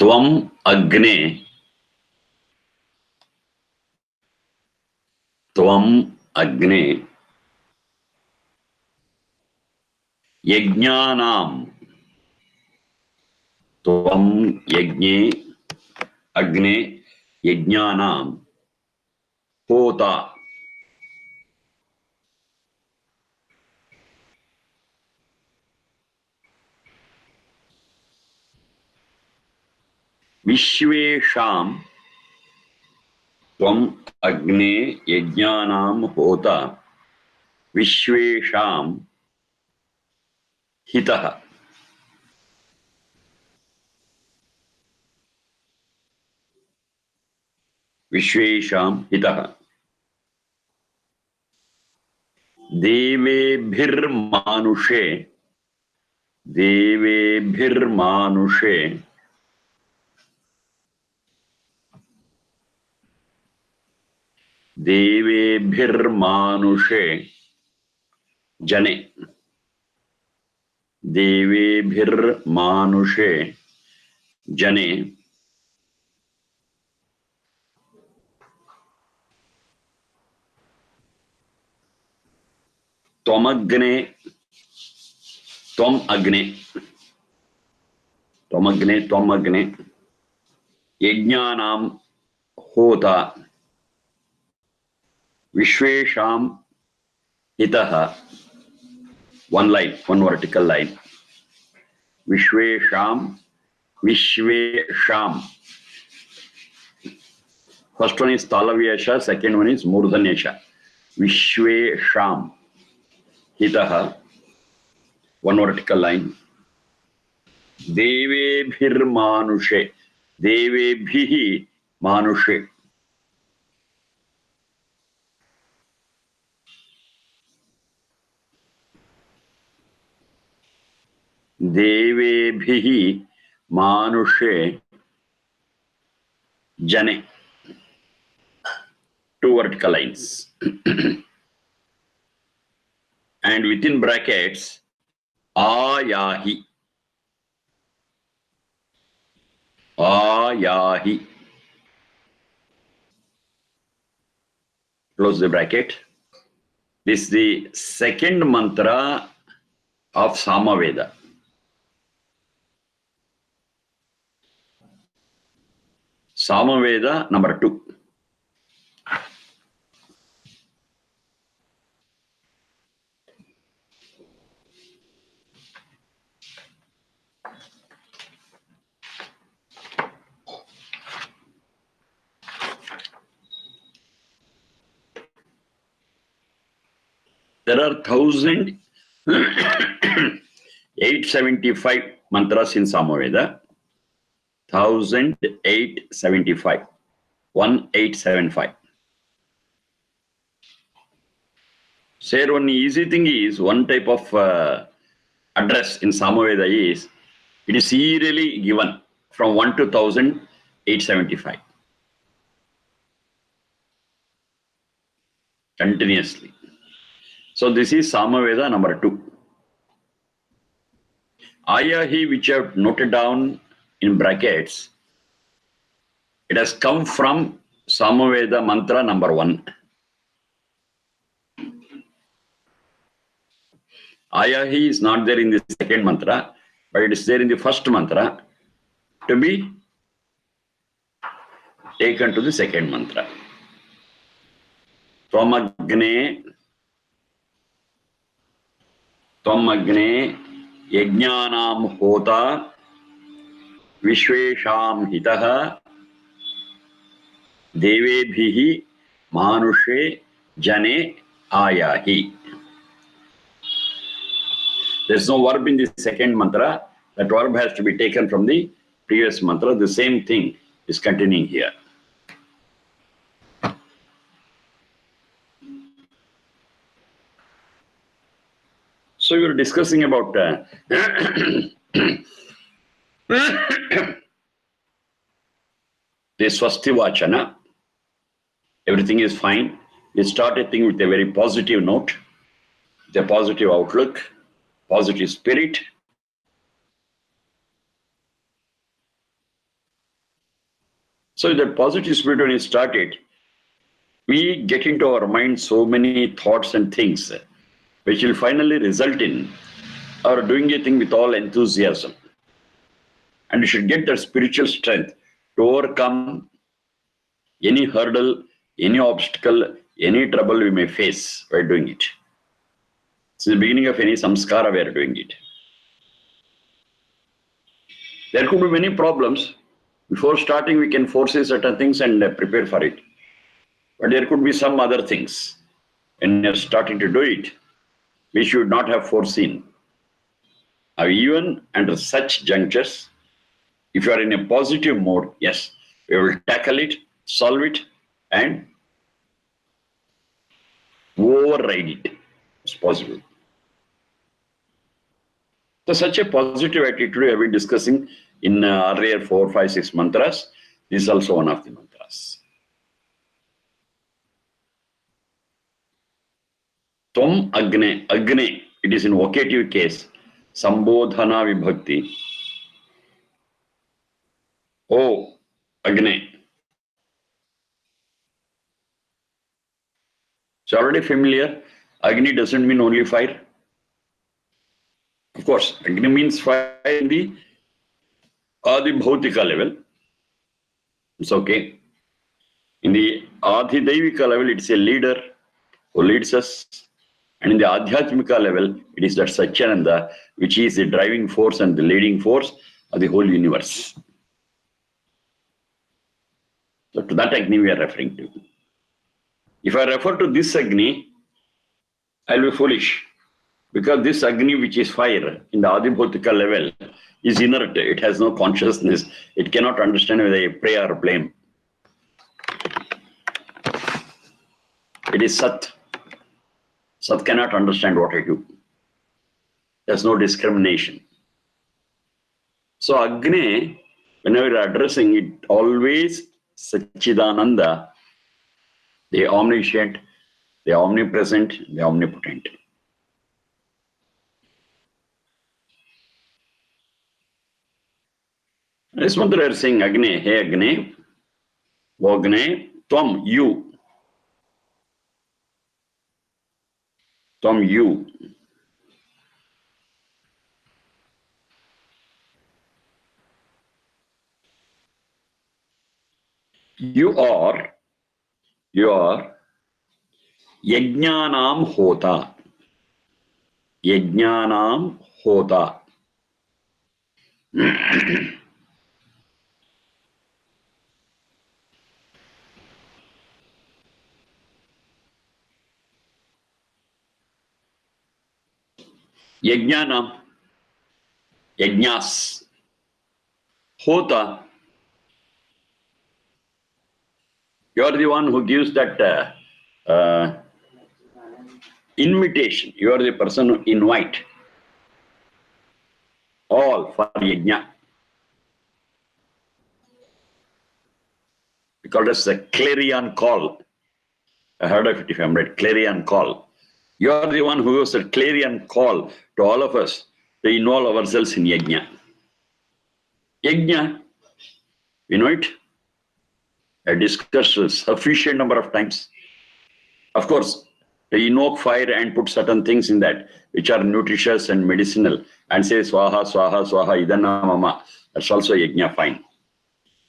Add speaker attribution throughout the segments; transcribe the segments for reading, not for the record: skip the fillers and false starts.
Speaker 1: Tvam Agne. Tvam Agne. Yajnanam. Tvam Yajne. Agne. Yajnanam. Hota. Vishvesham. Tvam Agne Yajnanam Hota. Vishvesham Hitaha. Vishvesham Hitaha. Devebhir Manushe. Devebhir Manushe. Devebhir Manushe. Jane. Devebhir Manushe. Jane. Tomagne. Tom Agne. Tomagne. Tomagne. Yajnanam Hota. Vishvesham Hitaha. One line, one vertical line. Vishvesham. Vishvesham. First one is Talavyasha, second one is Murdhanyasha. Vishvesham Hitaha. One vertical line. Devebhir Manushe. Devebhihi Manushe. Devebhihi Manushe Jane. Two vertical lines. And within brackets, Ayahi. Ayahi. Close the bracket. This is the second mantra of Samaveda. Samaveda number 2. There are 1,875 mantras in Samaveda. 1,875. 1875. Sir, one easy thing is, one type of address in Samaveda is, it is serially given from 1 to 1,875. Continuously. So this is Samaveda number 2. Ayahi, which I have noted down in brackets, it has come from Samaveda mantra number 1. Ayahi is not there in the second mantra, but it is there in the first mantra to be taken to the second mantra. Twamagne. Twamagne Yajnanam Hota. Vishvesham Hitaha. Devebhihi Manushe Jane Ayahi. There is no verb in the second mantra. That verb has to be taken from the previous mantra. The same thing is continuing here. So we were discussing about the Swasti Vachana. Everything is fine. We start a thing with a very positive note, with a positive outlook, positive spirit. So that positive spirit, when you start it, we get into our mind so many thoughts and things which will finally result in our doing a thing with all enthusiasm. And you should get that spiritual strength to overcome any hurdle, any obstacle, any trouble we may face by doing it. It's the beginning of any samskara we are doing it. There could be many problems. Before starting, we can foresee certain things and prepare for it. But there could be some other things when you're starting to do it, we should not have foreseen. Now, even under such junctures, if you are in a positive mode, yes, we will tackle it, solve it, and override it. It's possible. So such a positive attitude we have been discussing in earlier 4, 5, 6 mantras. This is also one of the mantras. Tvam Agne. Agne, it is in vocative case. Sambodhana vibhakti. Oh, Agne. So already familiar. Agni doesn't mean only fire. Of course, Agni means fire in the Adibhautika level. It's okay. In the Adhidaivika level, it's a leader who leads us. And in the Adhyatmika level, it is that Satyananda, which is the driving force and the leading force of the whole universe. So to that Agni we are referring to. If I refer to this Agni, I'll be foolish. Because this Agni, which is fire in the Adibhautika level, is inert. It has no consciousness. It cannot understand whether I pray or blame. It is Sat. Sat cannot understand what I do. There's no discrimination. So Agni, whenever you're addressing it, always Satchidananda, the omniscient, the omnipresent, the omnipotent. This mantra is saying Agni, hey Agni, Vagne, Tvam, you. Tvam, you. You are Yajnanam Hota. Yajnanam Hota. Yajnanam, Yajnas. Hota, you are the one who gives that invitation. You are the person who invite all for yajna. We call this a clarion call. I heard of it if I'm right, clarion call. You are the one who gives a clarion call to all of us to involve ourselves in yajna. Yajna, we know it. I discussed a sufficient number of times. Of course, to invoke fire and put certain things in that which are nutritious and medicinal and say swaha, swaha, swaha, idana mama. That's also yajna, fine.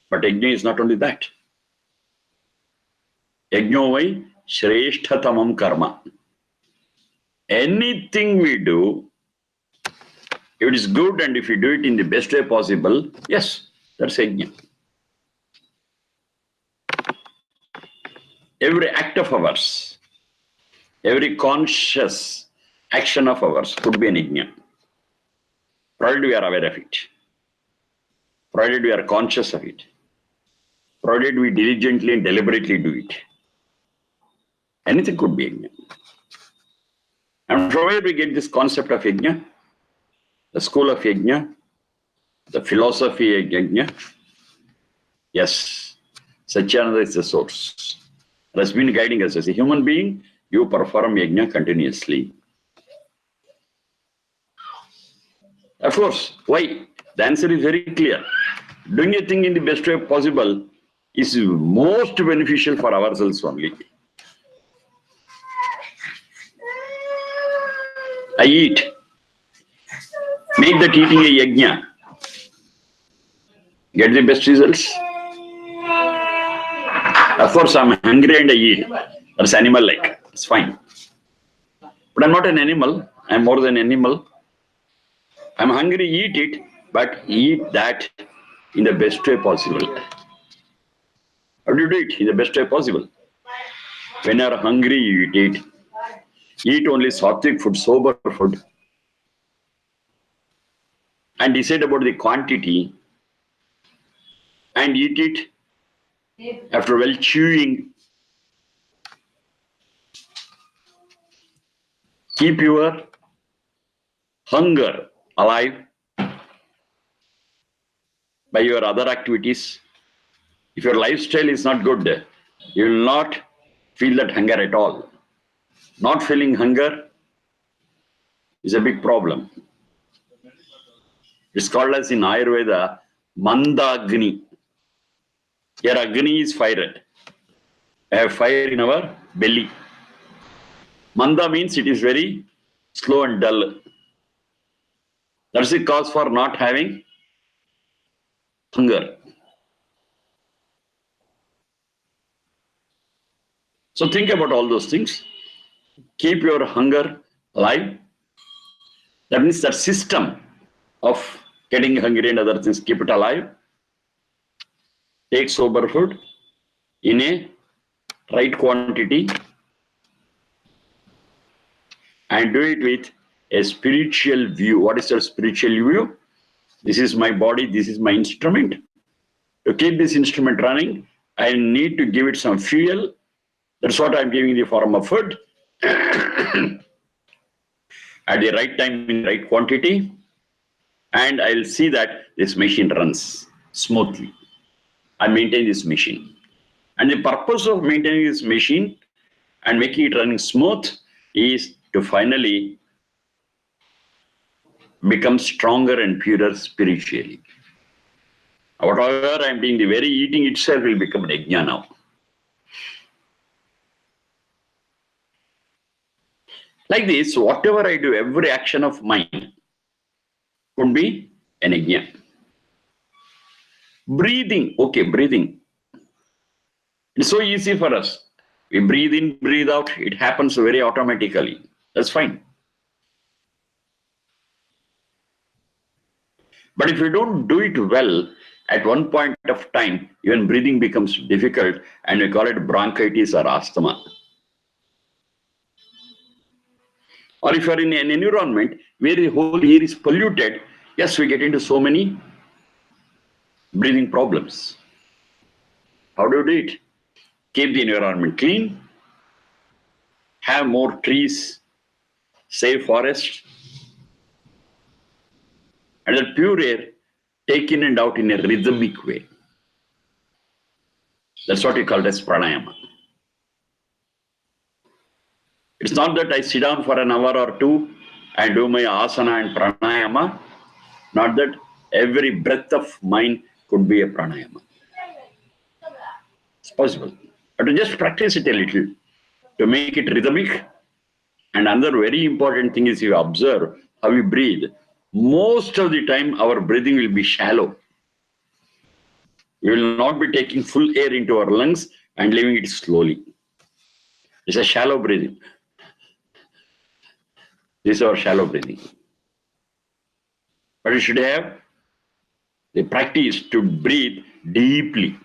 Speaker 1: But yajna is not only that. Yajna vai shreshtatamam karma. Anything we do, if it is good and if we do it in the best way possible, yes, that's yajna. Every act of ours, every conscious action of ours could be an yajna. Provided we are aware of it. Provided we are conscious of it. Provided we diligently and deliberately do it. Anything could be yajna. And from where we get this concept of yajna? The school of yajna, the philosophy of yajna. Yes, Satyananda is the source. It has been guiding us as a human being. You perform yajna continuously. Of course, why? The answer is very clear. Doing a thing in the best way possible is most beneficial for ourselves only. I eat. Make that eating a yajna. Get the best results. Of course, I'm hungry and I eat. That's animal-like. It's fine. But I'm not an animal. I'm more than animal. I'm hungry, eat it, but eat that in the best way possible. How do you do it? In the best way possible. When you're hungry, you eat it. Eat only sattvic food, sober food. And decide about the quantity. And eat it after well chewing. Keep your hunger alive by your other activities. If your lifestyle is not good, you will not feel that hunger at all. Not feeling hunger is a big problem. It's called as in Ayurveda, Mandagni. Here Agni is fire. I have fire in our belly. Manda means it is very slow and dull. That's the cause for not having hunger. So think about all those things. Keep your hunger alive. That means that system of getting hungry and other things, keep it alive. Take sober food in a right quantity and do it with a spiritual view. What is your spiritual view? This is my body, this is my instrument. To keep this instrument running, I need to give it some fuel. That's what I'm giving in the form of food. At the right time, in the right quantity. And I'll see that this machine runs smoothly. I maintain this machine. And the purpose of maintaining this machine and making it running smooth is to finally become stronger and purer spiritually. Whatever I'm doing, the very eating itself will become an yajna now. Like this, whatever I do, every action of mine could be an yajna. Breathing, okay, breathing. It's so easy for us. We breathe in, breathe out, it happens very automatically. That's fine. But if you don't do it well, at one point of time, even breathing becomes difficult and we call it bronchitis or asthma. Or if you're in an environment where the whole air is polluted, yes, we get into so many breathing problems. How do you do it? Keep the environment clean, have more trees, save forests, and that pure air take in and out in a rhythmic way. That's what we call as pranayama. It's not that I sit down for an hour or two and do my asana and pranayama. Not that every breath of mine could be a pranayama. It's possible. But to just practice it a little, to make it rhythmic. And another very important thing is you observe how we breathe. Most of the time, our breathing will be shallow. We will not be taking full air into our lungs and leaving it slowly. It's a shallow breathing. This is our shallow breathing. But you should have the practice to breathe deeply.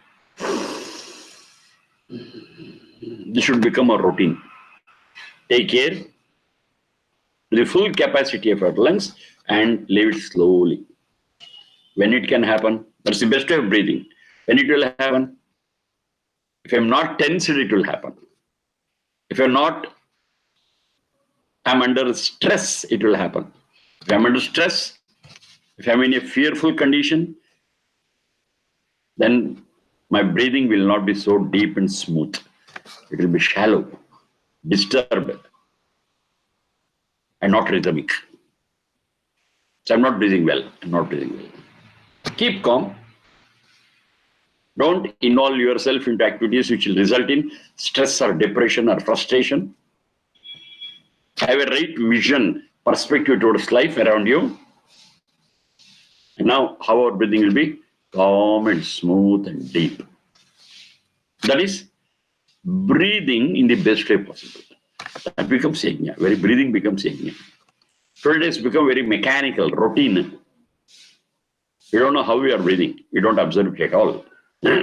Speaker 1: This should become a routine. Take care to the full capacity of our lungs and leave it slowly. When it can happen, that's the best way of breathing. When it will happen, if I'm not tensed, it will happen. If I'm under stress, it will happen. If I'm under stress, if I'm in a fearful condition, then my breathing will not be so deep and smooth. It will be shallow, disturbed, and not rhythmic. So I'm not breathing well. Keep calm. Don't involve yourself into activities which will result in stress or depression or frustration. Have a right vision, perspective towards life around you. And now, how our breathing will be calm and smooth and deep. That is breathing in the best way possible. That becomes yajna. Very breathing becomes yajna. Today it's become very mechanical, routine. We don't know how we are breathing. We don't observe it at all. But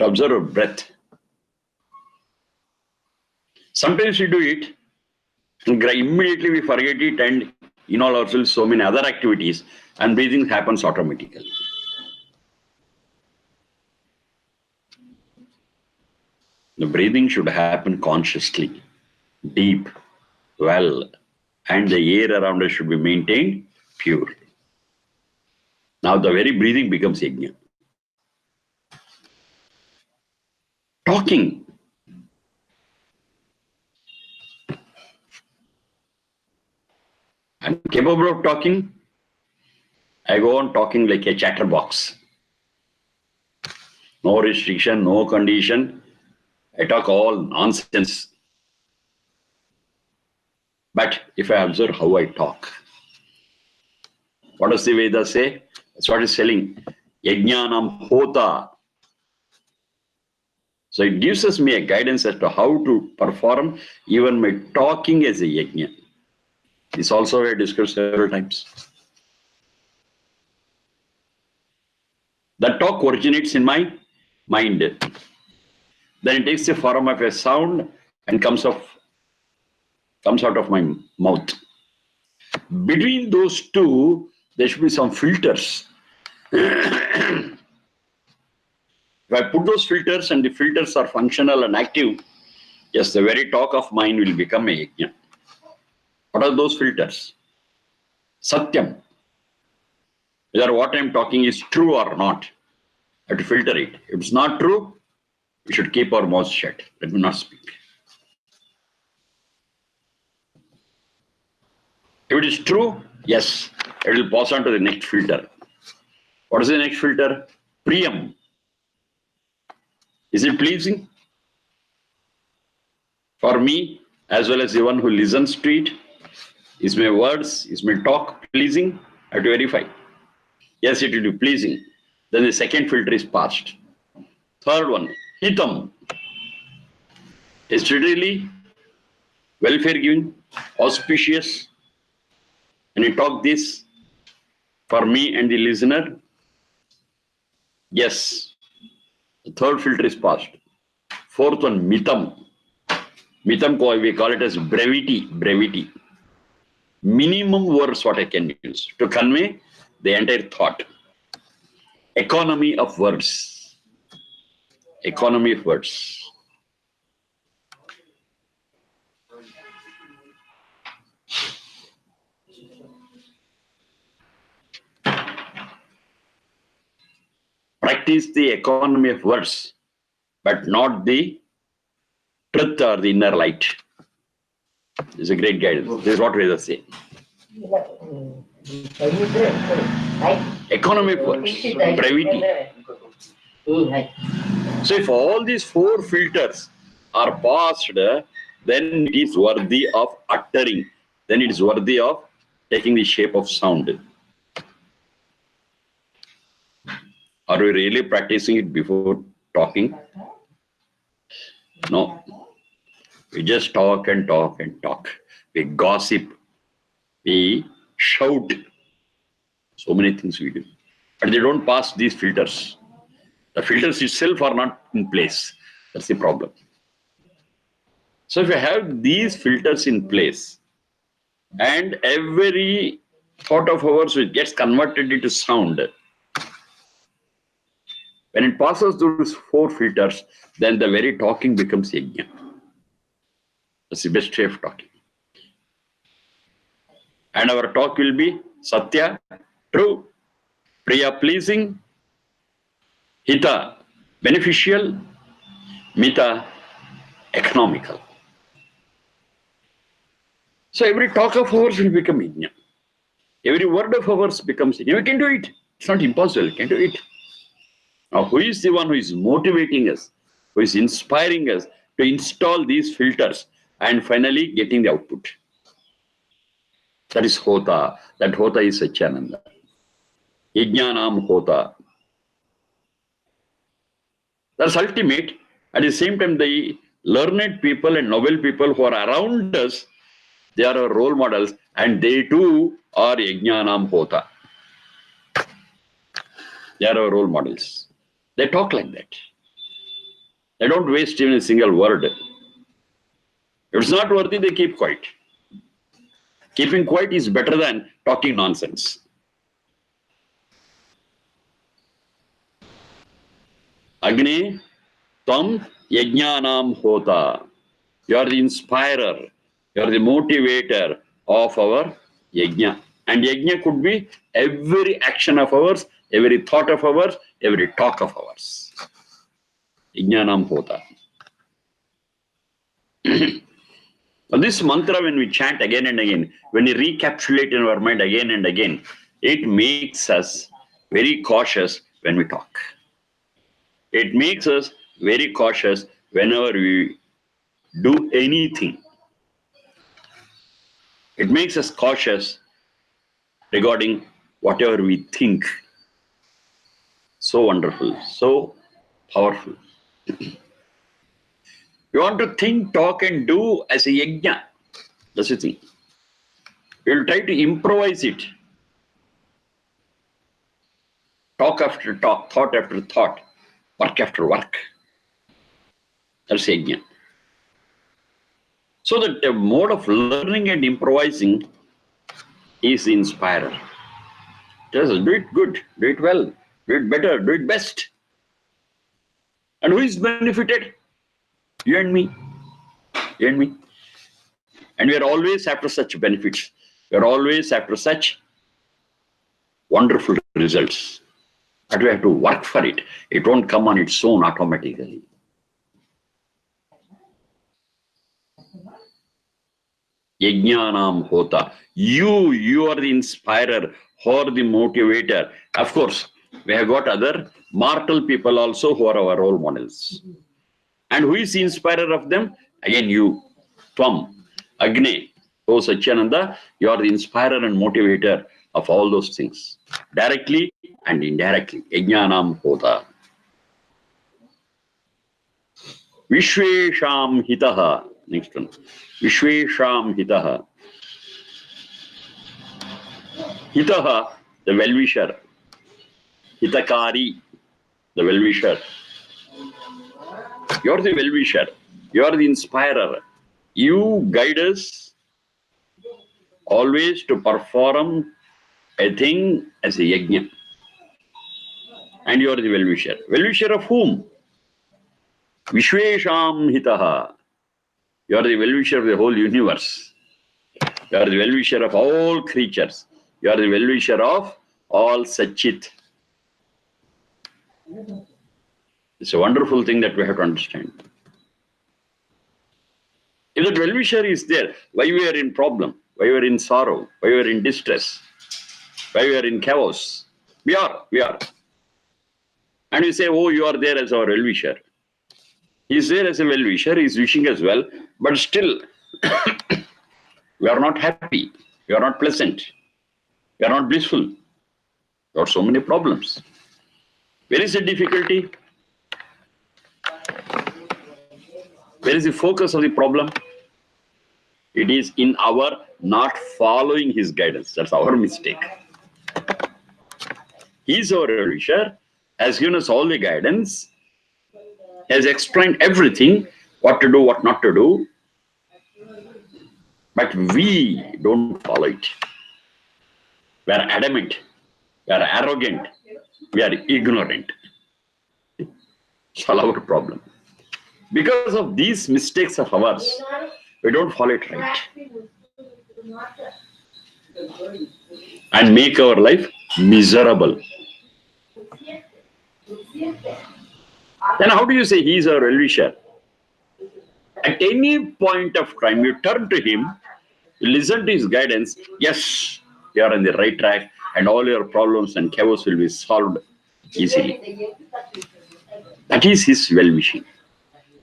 Speaker 1: observe our breath. Sometimes we do it, and immediately we forget it and involve ourselves so many other activities, and breathing happens automatically. The breathing should happen consciously, deep, well, and the air around us should be maintained pure. Now the very breathing becomes yajna. Talking. I'm capable of talking. I go on talking like a chatterbox. No restriction, no condition. I talk all nonsense. But if I observe how I talk, what does the Vedas say? That's what it's telling. Yajnanam hota. So it gives us me a guidance as to how to perform even my talking as a yajna. This also I discussed several times. The talk originates in my mind. Then it takes the form of a sound and comes out of my mouth. Between those two, there should be some filters. If I put those filters and the filters are functional and active, yes, the very talk of mine will become a yajna. What are those filters? Satyam. Whether what I am talking is true or not. I have to filter it. If it's not true, we should keep our mouth shut. Let me not speak. If it is true, yes, it will pass on to the next filter. What is the next filter? Priyam. Is it pleasing for me as well as the one who listens to it? Is my words, is my talk pleasing? I have to verify. Yes, it will be pleasing. Then the second filter is passed. Third one, hitam. Is it really welfare giving, auspicious? And you talk this for me and the listener? Yes. The third filter is passed. Fourth one, mitam. Mitam, we call it as brevity. Brevity. Minimum words what I can use to convey the entire thought. Economy of words. Economy of words. Practice the economy of words, but not the truth or the inner light. This is a great guidance. This is what Vedas say. Economy of words, brevity. So if all these four filters are passed, then it is worthy of uttering. Then it is worthy of taking the shape of sound. Are we really practicing it before talking? No. We just talk and talk and talk. We gossip. We shout. So many things we do. But they don't pass these filters. The filters itself are not in place. That's the problem. So if you have these filters in place, and every thought of ours which gets converted into sound, when it passes through these four filters, then the very talking becomes yajna. That's the best way of talking. And our talk will be satya, true, priya, pleasing, hita, beneficial, mita, economical. So every talk of ours will become yajna. Every word of ours becomes yajna. We can do it. It's not impossible. Can do it. Now, who is the one who is motivating us, who is inspiring us to install these filters and finally getting the output? That is Hota. That Hota is Satyananda. Yajnanam Hota. That's ultimate. At the same time, the learned people and noble people who are around us, they are our role models, and they too are Yajnanam Hota. They are our role models. They talk like that. They don't waste even a single word. If it's not worthy, they keep quiet. Keeping quiet is better than talking nonsense. Agni, Tvam Yajnanam Hota. You are the inspirer. You are the motivator of our yajna. And yajna could be every action of ours, every thought of ours, every talk of ours. Yajnanam Hota. Now this mantra, when we chant again and again, when we recapitulate in our mind again and again, it makes us very cautious when we talk. It makes us very cautious whenever we do anything. It makes us cautious regarding whatever we think. So wonderful, so powerful. You want to think, talk, and do as a yajna. That's the thing. You'll try to improvise it. Talk after talk, thought after thought, work after work. That's yajna. So that the mode of learning and improvising is the inspirer. Just do it good, do it well, do it better, do it best. And who is benefited? You and me. You and me. And we are always after such benefits. We are always after such wonderful results. But we have to work for it. It won't come on its own automatically. Yajnanam Hota. You are the inspirer or the motivator. Of course, we have got other mortal people also who are our role models. And who is the inspirer of them? Again, you. Tvam, Agni, O Satyananda, you are the inspirer and motivator of all those things. Directly and indirectly. Yajnanam Hota. Vishvesham Hitaha. Next one. Vishvesham Hitaha. Hitaha, the well-wisher. Hitakari, the well-wisher. You are the well-wisher. You are the inspirer. You guide us always to perform a thing as a yajna. And you are the well-wisher. Well-wisher of whom? Vishvesham Hitaha. You are the well-wisher of the whole universe. You are the well-wisher of all creatures. You are the well-wisher of all Satchit. It's a wonderful thing that we have to understand. If that well-wisher is there, why we are in problem? Why we are in sorrow? Why we are in distress? Why we are in chaos? We are. And we say, oh, you are there as our well-wisher. He is there as a well-wisher, he is wishing us well, but still, we are not happy, we are not pleasant, we are not blissful. There are so many problems. Where is the difficulty? Where is the focus of the problem? It is in our not following his guidance. That's our mistake. He is our well-wisher, has given us all the guidance, has explained everything, what to do, what not to do, but we don't follow it. We are adamant, we are arrogant, we are ignorant. It's all our problem. Because of these mistakes of ours, we don't follow it right. And make our life miserable. Then how do you say he is our well-wisher? At any point of time, you turn to him, you listen to his guidance. Yes, you are on the right track. and all your problems and chaos will be solved easily. That is his well-wishing.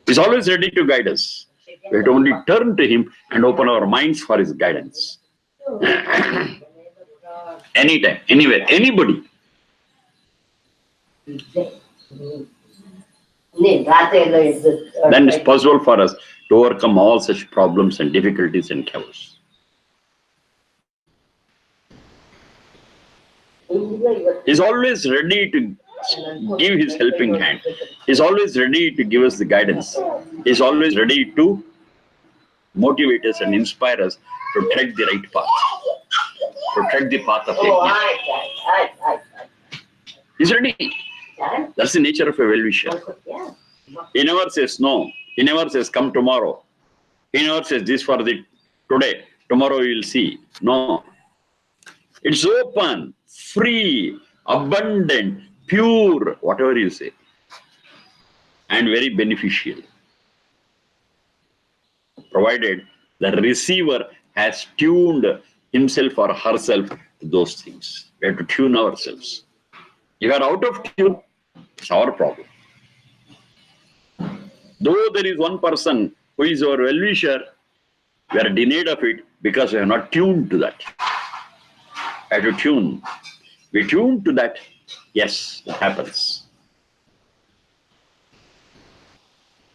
Speaker 1: He's always ready to guide us. We have to only turn to him and open our minds for his guidance. Anytime, anywhere, anybody. Then it's possible for us to overcome all such problems and difficulties and chaos. He's always ready to give his helping hand. He's always ready to give us the guidance. He's always ready to motivate us and inspire us to tread the right path, to tread the path of yajna. He's ready. That's the nature of a well-wisher. He never says no. He never says come tomorrow. He never says this for the today. Tomorrow you will see. No. It's open, free, abundant, pure, whatever you say, and very beneficial, provided the receiver has tuned himself or herself to those things. We have to tune ourselves. If you are out of tune, it's our problem. Though there is one person who is our well-wisher, we are denied of it because we are not tuned to that. We have to tune. We tune to that, yes, it happens.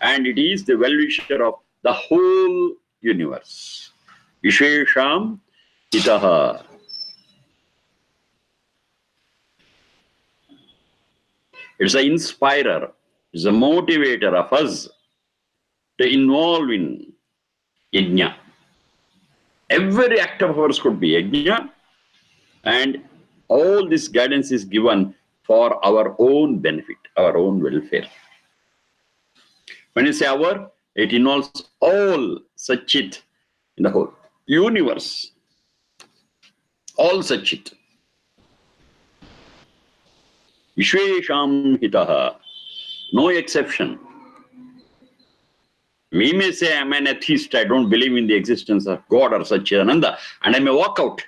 Speaker 1: And it is the well-wisher of the whole universe. Vishesham hitaha. It's the inspirer, it's the motivator of us to involve in yajna. Every act of ours could be yajna, and all this guidance is given for our own benefit, our own welfare. When you say our, it involves all Satchit in the whole universe. All Satchit. Vishwesham hitaha. No exception. We may say I'm an atheist, I don't believe in the existence of God or Satchidananda, and I may walk out.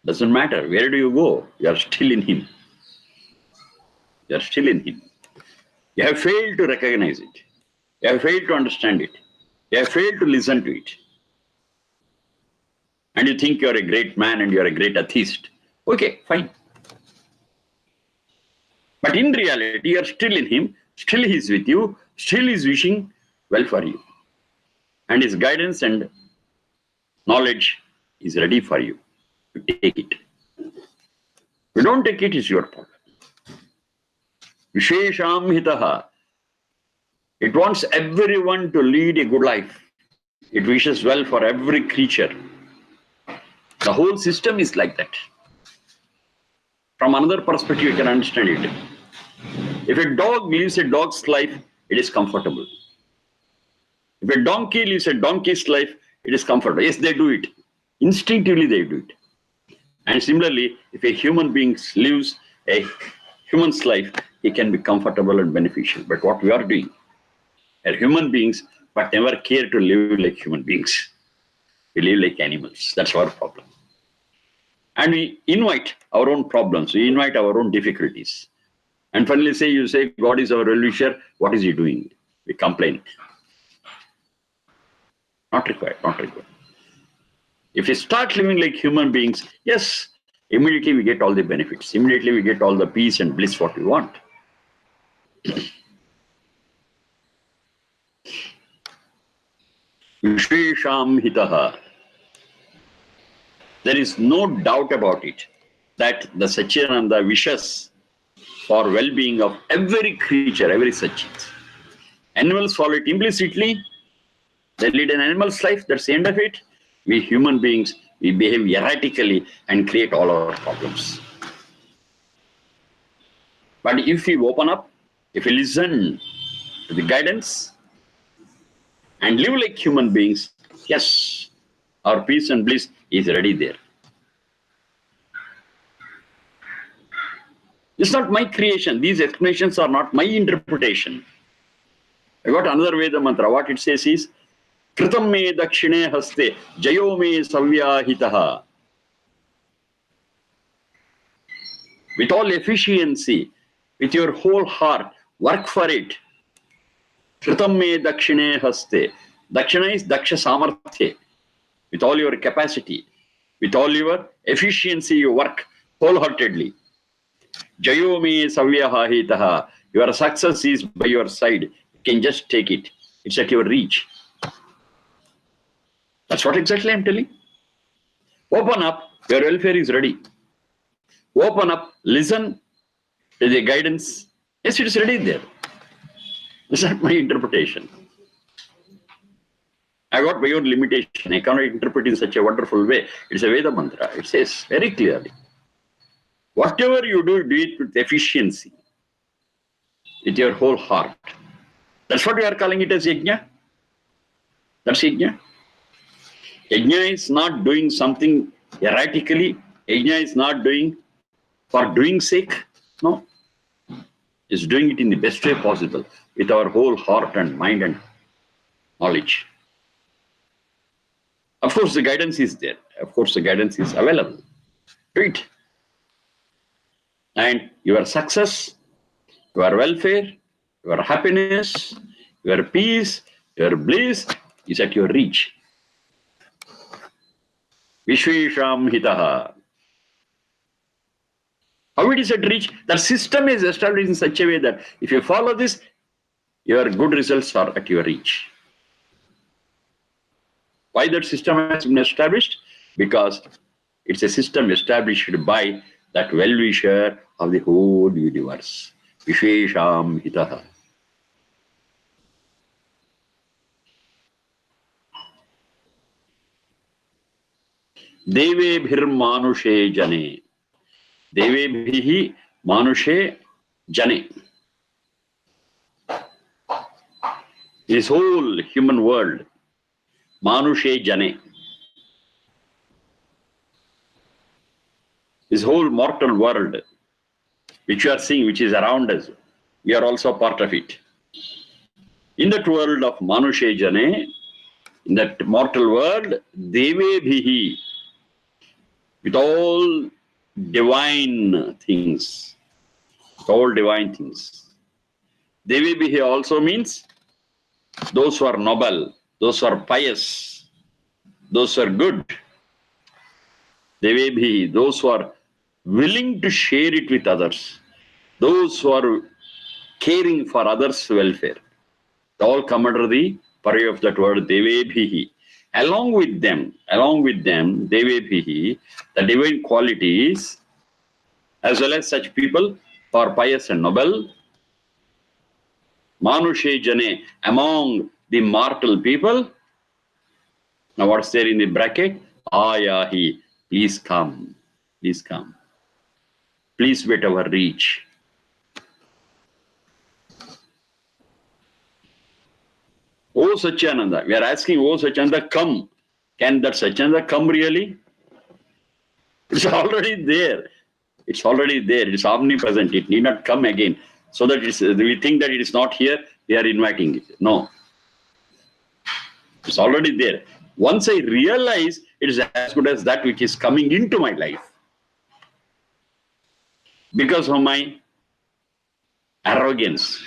Speaker 1: Doesn't matter. Where do you go? You are still in him. You are still in him. You have failed to recognize it. You have failed to understand it. You have failed to listen to it. And you think you are a great man and you are a great atheist. Okay, fine. But in reality, you are still in him, still he is with you, still he is wishing well for you. And his guidance and knowledge is ready for you to take it. If you don't take it, it's your problem. Vishesham hitaha. It wants everyone to lead a good life. It wishes well for every creature. The whole system is like that. From another perspective, you can understand it. If a dog lives a dog's life, it is comfortable. If a donkey lives a donkey's life, it is comfortable. Yes, they do it. Instinctively, they do it. And similarly, if a human being lives a human's life, he can be comfortable and beneficial. But what we are doing, we are human beings, but never care to live like human beings. We live like animals. That's our problem. And we invite our own problems. We invite our own difficulties. And finally you say, God is our well-wisher. What is he doing? We complain. Not required, not required. If we start living like human beings, yes, immediately we get all the benefits. Immediately we get all the peace and bliss what we want. Vishesham hitaha. There is no doubt about it that the Satchidananda wishes for well-being of every creature, every Satchit. Animals follow it implicitly. They lead an animal's life, that's the end of it. We human beings, we behave erratically and create all our problems. But if we open up, if we listen to the guidance and live like human beings, yes, our peace and bliss is already there. It's not my creation. These explanations are not my interpretation. I got another Veda mantra. What it says is, Kritam me dakshine haste, jayo me savyahitaha. with all efficiency, with your whole heart, work for it. Shrutam me dakshine haste. Dakshina is daksha samarthya. With all your capacity, with all your efficiency, you work wholeheartedly. Jayo me savyaha hitaha. Your success is by your side. You can just take it. It's at your reach. That's what exactly I'm telling. Open up. Your welfare is ready. Open up. Listen to the guidance. Yes, it is ready there. This is not my interpretation. I got my own limitation. I cannot interpret in such a wonderful way. It's a Veda mantra. It says very clearly, whatever you do, do it with efficiency, with your whole heart. That's what we are calling it as yajna. That's yajna. Yajna is not doing something erratically. Yajna is not doing for doing sake. No. It's doing it in the best way possible, with our whole heart and mind and knowledge. Of course, the guidance is there. Of course, the guidance is available. Do it. And your success, your welfare, your happiness, your peace, your bliss is at your reach. Vishvesham hitaha. How it is at reach? That system is established in such a way that if you follow this, your good results are at your reach. Why that system has been established? Because it's a system established by that well-wisher of the whole universe. Vishvesham hitaha. Devebhir manushe jane. Devebhihi manushe jane. This whole human world, manushe jane. This whole mortal world, which you are seeing, which is around us, we are also part of it. In that world of manushe jane, in that mortal world, devebhihi, with all divine things, all divine things. Devebhihi also means those who are noble, those who are pious, those who are good. Devebhihi, those who are willing to share it with others, those who are caring for others' welfare. They all come under the purview of that word Devebhihi. Along with them, Devebhihi, the divine qualities, as well as such people who are pious and noble, manushe jane, among the mortal people. Now what's there in the bracket? Ayahi, please come, please come. Please wait our reach. Oh Satyananda, we are asking, oh Satyananda, come. Can that Satyananda come really? It's already there. It's already there. It's omnipresent. It need not come again. So that we think that it is not here, we are inviting it. No. It's already there. Once I realize, it is as good as that which is coming into my life. Because of my arrogance,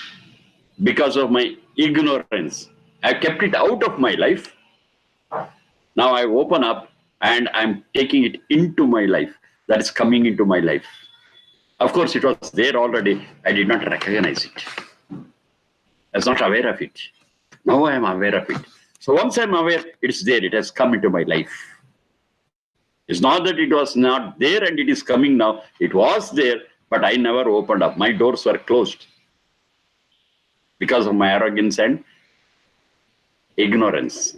Speaker 1: because of my ignorance, I kept it out of my life. Now I open up and I'm taking it into my life. That is coming into my life. Of course, it was there already. I did not recognize it. I was not aware of it. Now I am aware of it. So once I'm aware, it's there. It has come into my life. It's not that it was not there and it is coming now. It was there, but I never opened up. My doors were closed because of my arrogance and ignorance.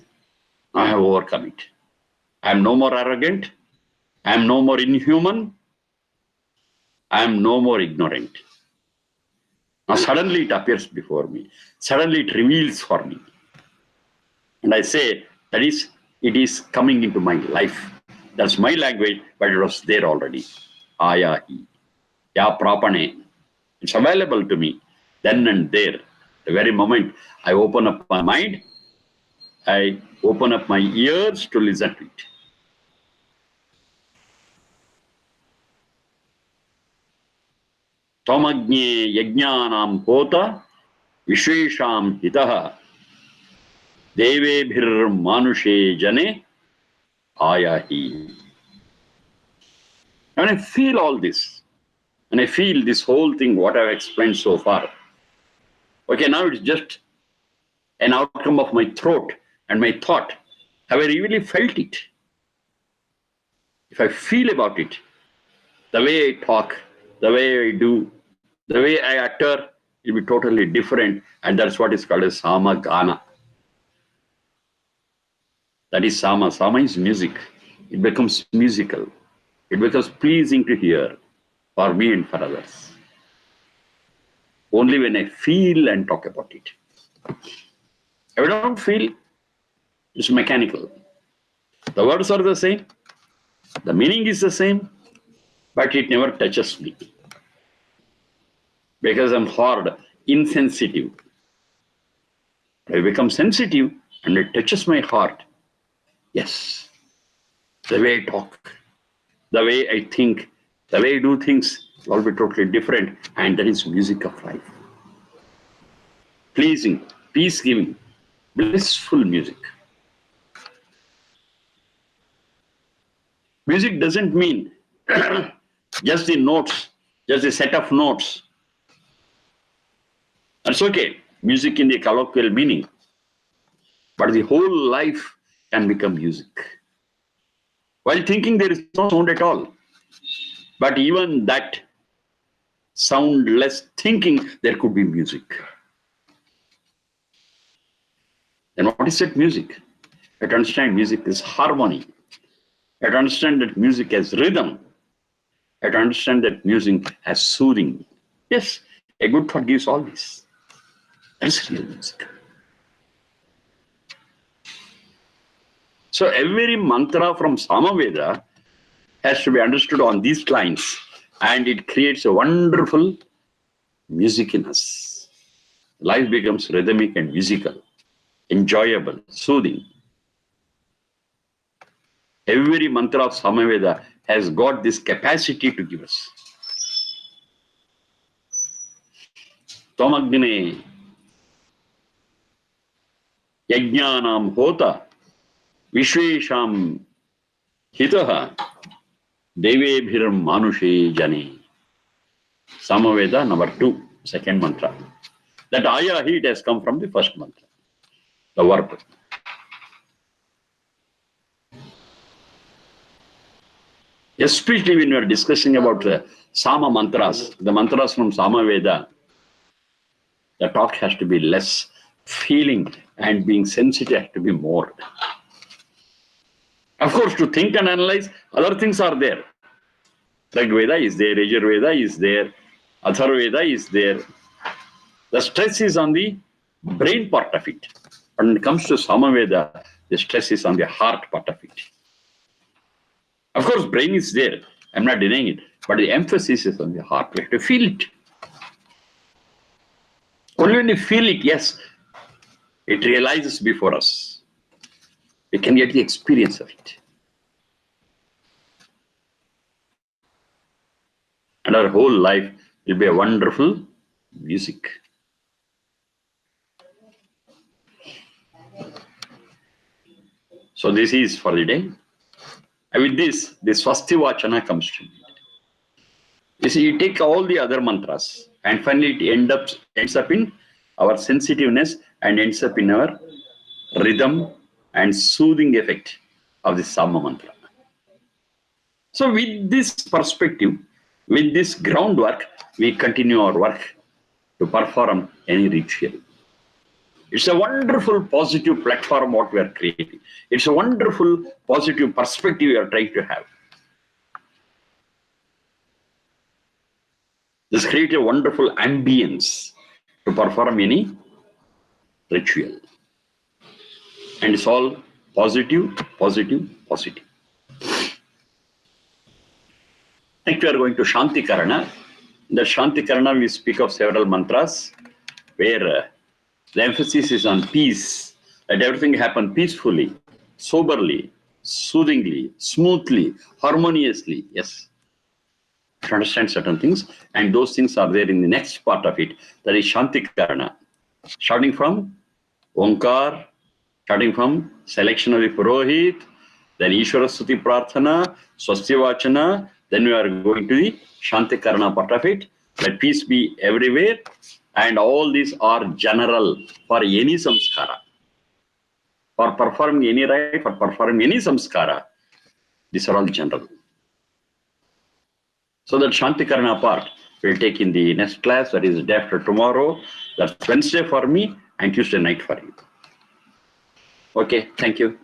Speaker 1: I have overcome it. I am no more arrogant. I am no more inhuman. I am no more ignorant. Now suddenly it appears before me. Suddenly it reveals for me. And I say, that is, it is coming into my life. That's my language, but it was there already. Ayahi. Ya prapane. It's available to me then and there. The very moment I open up my mind, I open up my ears to listen to it. Tomagne yajnanam hota vishesham hitaha devebhir manushe jane ayahi. When I feel all this, and I feel this whole thing, what I've explained so far, okay, now it's just an outcome of my throat and my thought. Have I really felt it? If I feel about it, the way I talk, the way I do, the way I utter, it will be totally different. And that's what is called as Samskaara. That is Sama. Sama is music. It becomes musical. It becomes pleasing to hear for me and for others. Only when I feel and talk about it. If I don't feel, it's mechanical. The words are the same, the meaning is the same, but it never touches me. Because I'm hard, insensitive. I become sensitive and it touches my heart. Yes, the way I talk, the way I think, the way I do things will be totally different, and that is music of life. Pleasing, peace-giving, blissful music. Music doesn't mean just the notes, just a set of notes. That's okay, music in the colloquial meaning. But the whole life can become music. While thinking, there is no sound at all. But even that soundless thinking, there could be music. Then what is that music? I understand music is harmony. I understand that music has rhythm. I understand that music has soothing. Yes, a good thought gives all this. That's real music. So every mantra from Samaveda has to be understood on these lines, and it creates a wonderful music in us. Life becomes rhythmic and musical, enjoyable, soothing. Every mantra of Samaveda has got this capacity to give us. Tomagne yajnanam hota vishesham hitaha devebhir manushe jane. Samaveda number 2, second mantra. That aya heat has come from the first mantra, the verb. Especially when we are discussing about the Sama mantras, the mantras from Samaveda, the talk has to be less, feeling and being sensitive has to be more. Of course, to think and analyze, other things are there. Like Veda is there, Yajurveda is there, Atharvaveda is there. The stress is on the brain part of it. But when it comes to Samaveda, the stress is on the heart part of it. Of course, brain is there. I'm not denying it. But the emphasis is on the heart. We have to feel it. Only when you feel it, yes, it realizes before us. We can get the experience of it. And our whole life will be a wonderful music. So this is for the day. And with this Swasti Vachana comes to me. You see, you take all the other mantras, and finally it ends up in our sensitiveness and ends up in our rhythm and soothing effect of the Sama mantra. So with this perspective, with this groundwork, we continue our work to perform any ritual. It's a wonderful positive platform what we are creating. It's a wonderful positive perspective we are trying to have. This creates a wonderful ambience to perform any ritual. And it's all positive, positive, positive. Next we are going to Shanti Karana. In the Shanti Karana we speak of several mantras where the emphasis is on peace, that everything happen peacefully, soberly, soothingly, smoothly, harmoniously. Yes. to understand certain things, and those things are there in the next part of it. That is Shanti Karana. Starting from Onkar, starting from selection of the Purohit, then Ishvara Stuti Prarthana, Swasthi Vachana, then we are going to the Shanti Karana part of it. Let peace be everywhere, and all these are general for any samskara. For performing any rite, for performing any samskara, these are all general. So that Shanti Karana part we'll take in the next class, that is day after tomorrow. That's Wednesday for me and Tuesday night for you. Okay, thank you.